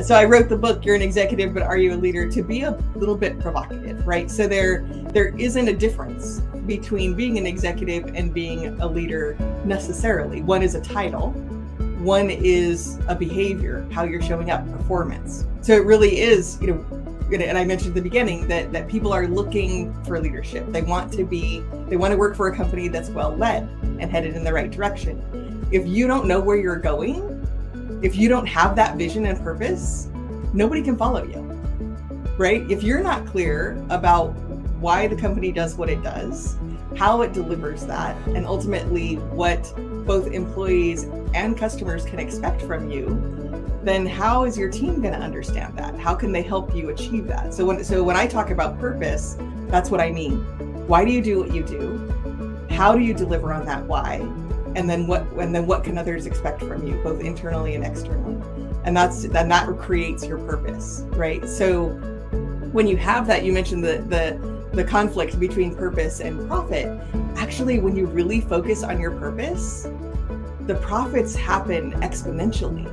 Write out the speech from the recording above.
So I wrote the book, You're an Executive, but Are You a Leader? To be a little bit provocative, right? So there isn't a difference between being an executive and being a leader necessarily. One is a title, one is a behavior, how you're showing up, performance. So it really is, and I mentioned at the beginning that people are looking for leadership. They want to work for a company that's well led and headed in the right direction. If you don't know where you're going, if you don't have that vision and purpose, nobody can follow you, right? If you're not clear about why the company does what it does, how it delivers that, and ultimately what both employees and customers can expect from you, then how is your team going to understand that? How can they help you achieve that? So when I talk about purpose, that's what I mean. Why do you do what you do? How do you deliver on that why? And then what can others expect from you, both internally and externally? And that creates your purpose, right? So when you have that, you mentioned the conflict between purpose and profit. Actually, when you really focus on your purpose, the profits happen exponentially.